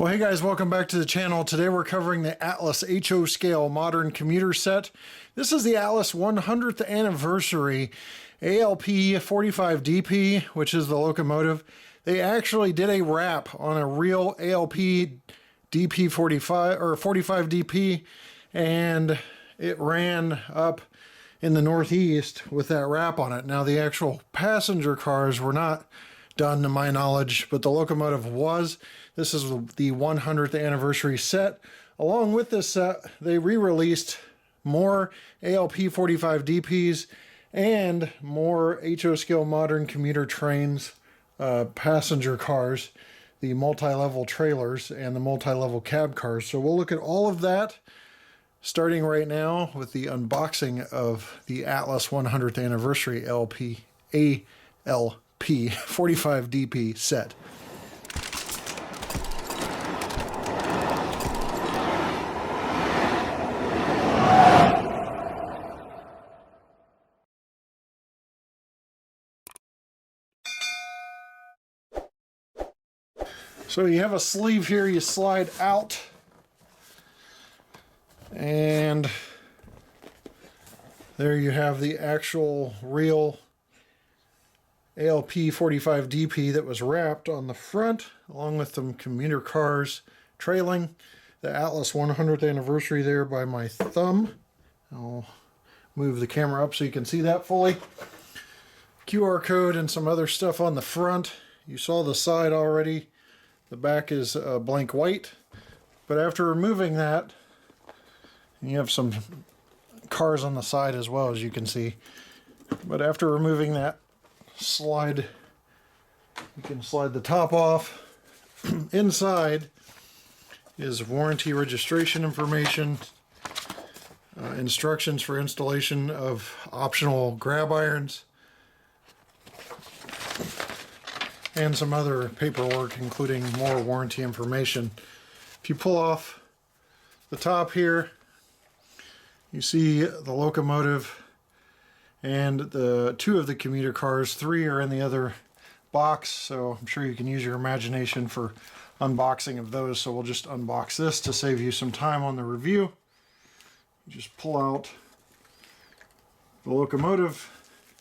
Well, hey guys, welcome back to the channel. Today we're covering the Atlas HO scale modern commuter set. This is the Atlas 100th anniversary ALP-45DP, which is the locomotive. They actually did a wrap on a real ALP-DP45 or 45DP, and it ran up in the Northeast with that wrap on it. Now, the actual passenger cars were not done to my knowledge, but the locomotive was. This is the 100th anniversary set. Along with this set, they re-released more ALP-45DPs and more HO scale modern commuter trains, passenger cars, the multi-level trailers, and the multi-level cab cars. So we'll look at all of that starting right now with the unboxing of the Atlas 100th anniversary ALP-45DP set. So you have a sleeve here you slide out, and there you have the actual real ALP-45DP that was wrapped on the front, along with some commuter cars trailing. The Atlas 100th anniversary there by my thumb. I'll move the camera up so you can see that fully. QR code and some other stuff on the front. You saw the side already. The back is blank white, but after removing that, you have some cars on the side as well, as you can see. But after removing that, you can slide the top off. Inside is warranty registration information, instructions for installation of optional grab irons, and some other paperwork, including more warranty information. If you pull off the top here, you see the locomotive and the two of the commuter cars. 3 are in the other box, so I'm sure you can use your imagination for unboxing of those. So we'll just unbox this to save you some time on the review. You just pull out the locomotive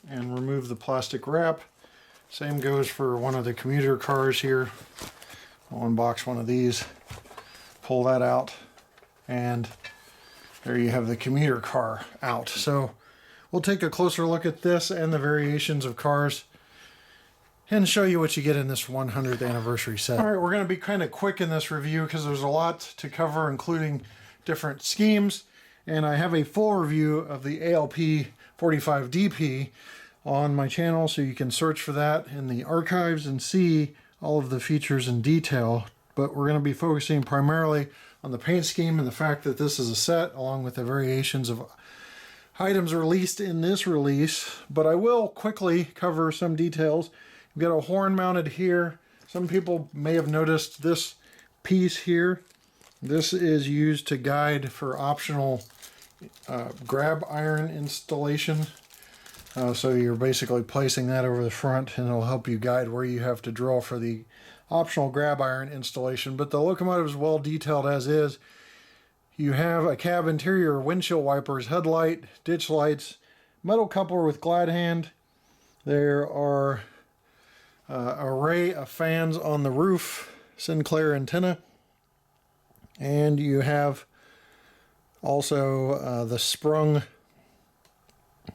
and remove the plastic wrap. Same goes for one of the commuter cars here. I'll unbox one of these, pull that out, and there you have the commuter car out. So we'll take a closer look at this and the variations of cars and show you what you get in this 100th anniversary set. All right, we're going to be kind of quick in this review because there's a lot to cover, including different schemes. And I have a full review of the ALP-45DP on my channel, so you can search for that in the archives and see all of the features in detail. But we're going to be focusing primarily on the paint scheme and the fact that this is a set, along with the variations of items released in this release. But I will quickly cover some details. We've got a horn mounted here. Some people may have noticed this piece here. This is used to guide for optional grab iron installation. So you're basically placing that over the front, and it'll help you guide where you have to drill for the optional grab iron installation. But the locomotive is well detailed as is. You have a cab interior, windshield wipers, headlight, ditch lights, metal coupler with glad hand. There are an array of fans on the roof, Sinclair antenna, and you have also the sprung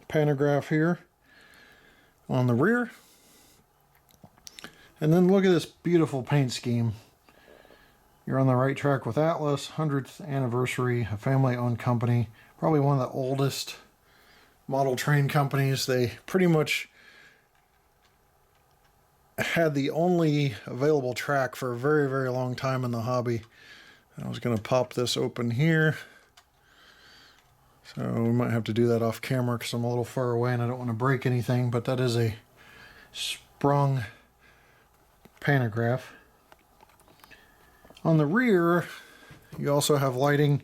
pantograph here on the rear. And then look at this beautiful paint scheme. You're on the right track with Atlas, 100th anniversary, a family-owned company, probably one of the oldest model train companies. They pretty much had the only available track for a very, very long time in the hobby. I was going to pop this open here. So we might have to do that off camera because I'm a little far away and I don't want to break anything, but that is a sprung pantograph. On the rear, you also have lighting,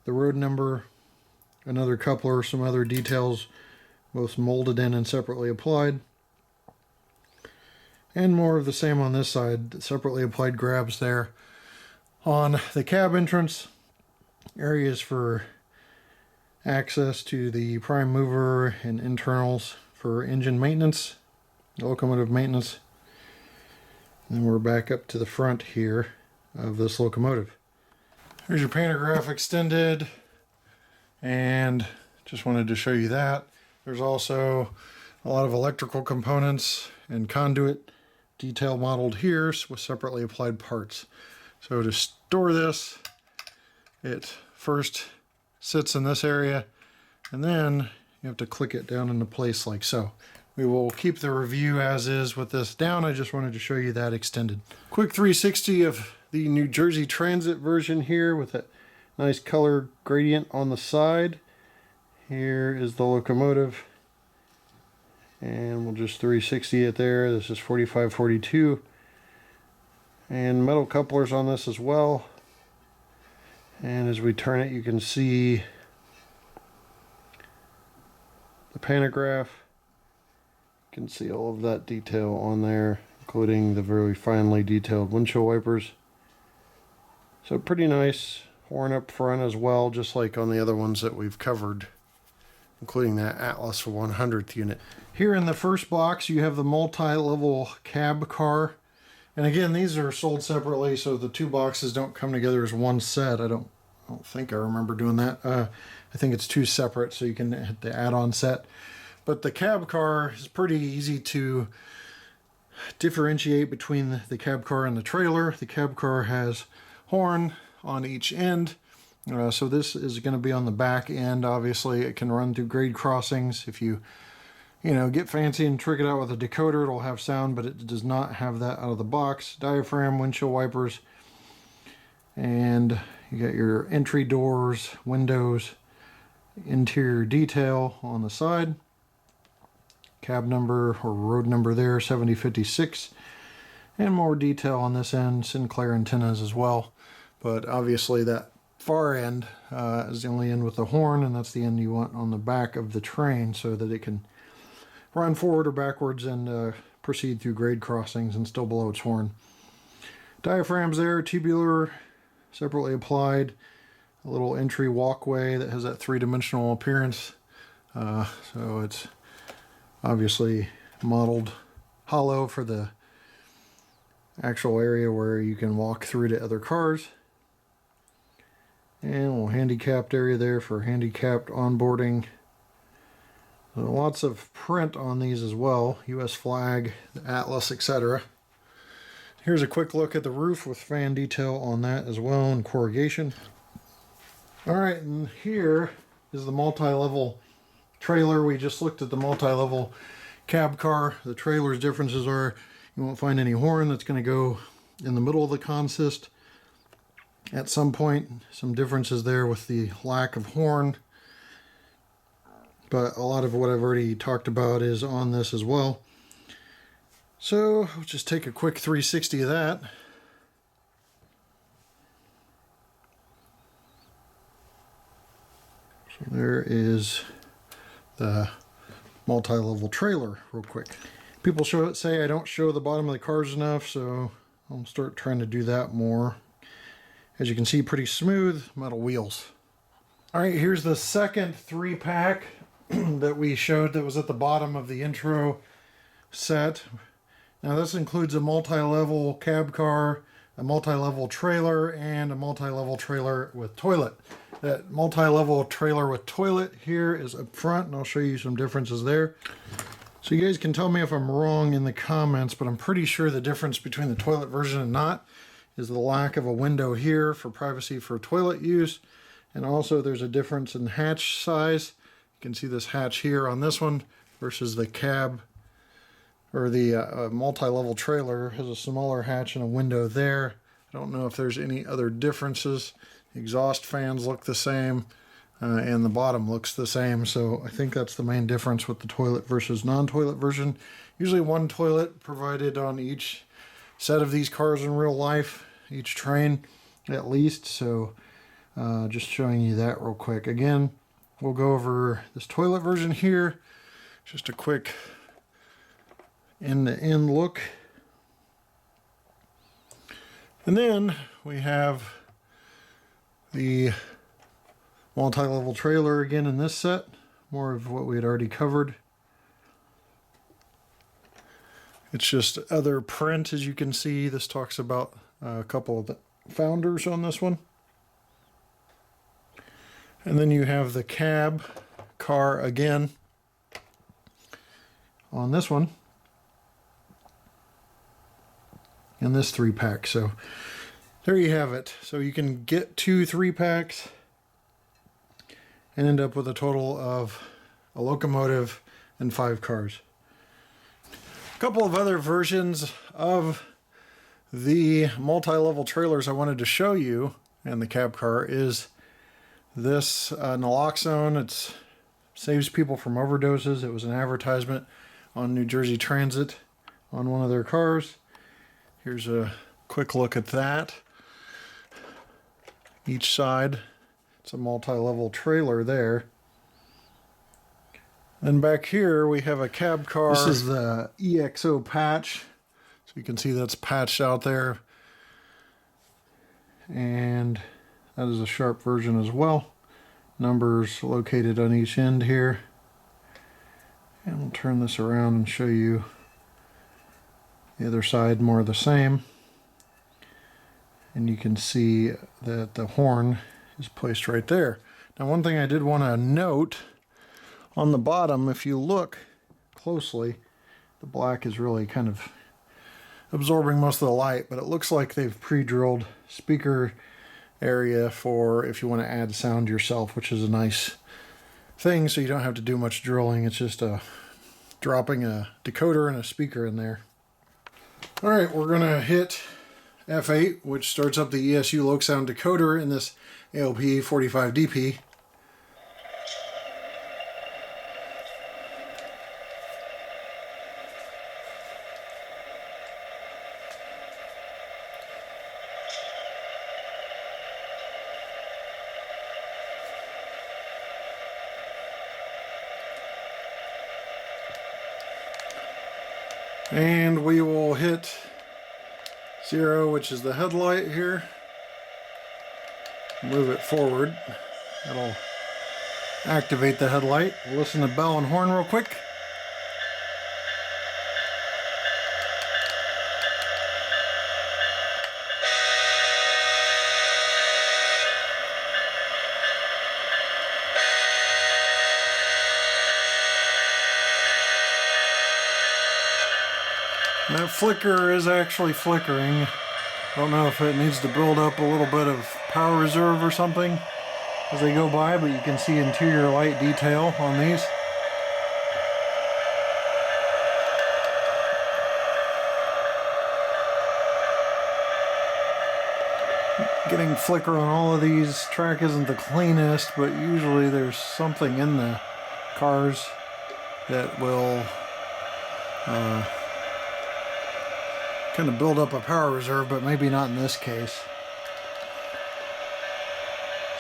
the road number, another coupler, some other details, both molded in and separately applied. And more of the same on this side, separately applied grabs there. On the cab entrance, areas for access to the prime mover and internals for engine maintenance, locomotive maintenance. And then we're back up to the front here of this locomotive. Here's your pantograph extended, and just wanted to show you that. There's also a lot of electrical components and conduit detail modeled here with separately applied parts. So to store this, it first sits in this area, and then you have to click it down into place like so. We will keep the review as is with this down. I just wanted to show you that extended. Quick 360 of the New Jersey Transit version here with that nice color gradient on the side. Here is the locomotive, and we'll just 360 it there. This is 4542, and metal couplers on this as well. And as we turn it, you can see the pantograph. You can see all of that detail on there, including the very finely detailed windshield wipers. So pretty nice horn up front as well, just like on the other ones that we've covered, including that Atlas 100th unit. Here in the first box, you have the multi-level cab car. And again, these are sold separately, so the two boxes don't come together as one set. I don't think I remember doing that. I think it's two separate, so you can hit the add-on set. But the cab car is pretty easy to differentiate between the cab car and the trailer. The cab car has horn on each end. So this is going to be on the back end. Obviously, it can run through grade crossings. If you get fancy and trick it out with a decoder, it'll have sound, but it does not have that out of the box. Diaphragm, windshield wipers, and you got your entry doors, windows, interior detail on the side. Cab number or road number there, 7056, and more detail on this end, Sinclair antennas as well. But obviously that far end is the only end with the horn, and that's the end you want on the back of the train so that it can run forward or backwards and proceed through grade crossings and still blow its horn. Diaphragms there, tubular, separately applied. A little entry walkway that has that three-dimensional appearance. So it's obviously modeled hollow for the actual area where you can walk through to other cars. And a little handicapped area there for handicapped onboarding. So lots of print on these as well. US flag, the Atlas, etc. Here's a quick look at the roof with fan detail on that as well, and corrugation. Alright, and here is the multi-level trailer. We just looked at the multi-level cab car. The trailer's differences are you won't find any horn. That's going to go in the middle of the consist. At some point, some differences there with the lack of horn. But a lot of what I've already talked about is on this as well. So we'll just take a quick 360 of that. So there is the multi-level trailer real quick. People say I don't show the bottom of the cars enough, so I'll start trying to do that more. As you can see, pretty smooth metal wheels. Alright, here's the second 3-pack that we showed that was at the bottom of the intro set. Now this includes a multi-level cab car, a multi-level trailer, and a multi-level trailer with toilet. That multi-level trailer with toilet here is up front, and I'll show you some differences there. So you guys can tell me if I'm wrong in the comments, but I'm pretty sure the difference between the toilet version and not is the lack of a window here for privacy for toilet use. And also there's a difference in hatch size. You can see this hatch here on this one versus the cab or the multi-level trailer has a smaller hatch and a window there. I don't know if there's any other differences. Exhaust fans look the same and the bottom looks the same, so I think that's the main difference with the toilet versus non-toilet version. Usually one toilet provided on each set of these cars in real life, each train at least, so just showing you that real quick. Again, we'll go over this toilet version here, just a quick end-to-end look. And then we have The multi-level trailer again in this set, more of what we had already covered. It's just other print, as you can see. This talks about a couple of the founders on this one. And then you have the cab car again on this one. And this 3-pack. So there you have it. So you can get 2 3-packs and end up with a total of a locomotive and 5 cars. A couple of other versions of the multi-level trailers I wanted to show you, and the cab car, is this naloxone. It saves people from overdoses. It was an advertisement on New Jersey Transit on one of their cars. Here's a quick look at that. Each side, it's a multi-level trailer there. And back here we have a cab car. This is the EXO patch. So you can see that's patched out there. And that is a sharp version as well. Numbers located on each end here. And we'll turn this around and show you the other side, more of the same. And you can see that the horn is placed right there. Now, one thing I did want to note, on the bottom, if you look closely, the black is really kind of absorbing most of the light, but it looks like they've pre-drilled speaker area for if you want to add sound yourself, which is a nice thing, so you don't have to do much drilling. It's just dropping a decoder and a speaker in there. All right, we're going to hit F8, which starts up the ESU Loc Sound decoder in this ALP-45 DP. And we will hit 0, which is the headlight here. Move it forward. That'll activate the headlight. We'll listen to bell and horn real quick. That flicker is actually flickering. Don't know if it needs to build up a little bit of power reserve or something as they go by, but you can see interior light detail on these. Getting flicker on all of these. Track isn't the cleanest, but usually there's something in the cars that will kind of build up a power reserve, but maybe not in this case.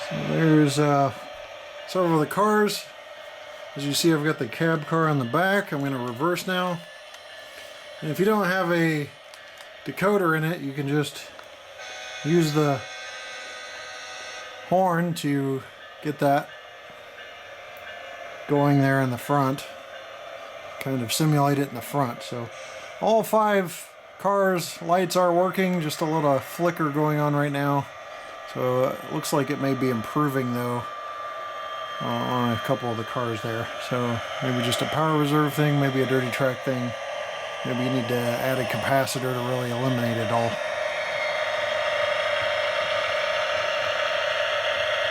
So there's several of the cars. As you see, I've got the cab car on the back. I'm going to reverse now. And if you don't have a decoder in it, you can just use the horn to get that going there in the front. Kind of simulate it in the front. So all 5 cars' lights are working, just a little flicker going on right now. So it looks like it may be improving though on a couple of the cars there. So maybe just a power reserve thing, maybe a dirty track thing. Maybe you need to add a capacitor to really eliminate it all.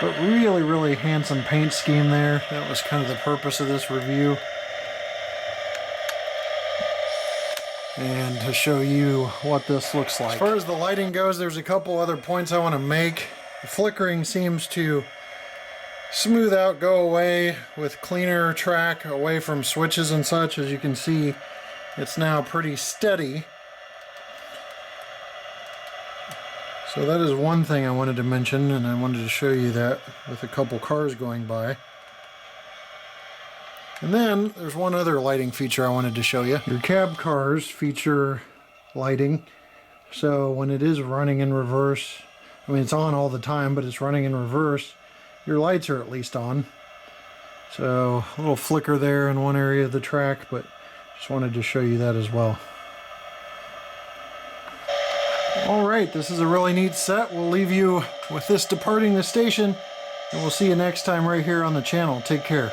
But really, really handsome paint scheme there. That was kind of the purpose of this review. And to show you what this looks like. As far as the lighting goes, there's a couple other points I want to make. The flickering seems to smooth out, go away with cleaner track away from switches and such. As you can see, it's now pretty steady. So that is one thing I wanted to mention, and I wanted to show you that with a couple cars going by. And then there's one other lighting feature I wanted to show you. Your cab cars feature lighting. So when it is running in reverse, I mean, it's on all the time, but it's running in reverse. Your lights are at least on. So a little flicker there in one area of the track, but just wanted to show you that as well. Alright, this is a really neat set. We'll leave you with this departing the station, and we'll see you next time right here on the channel. Take care.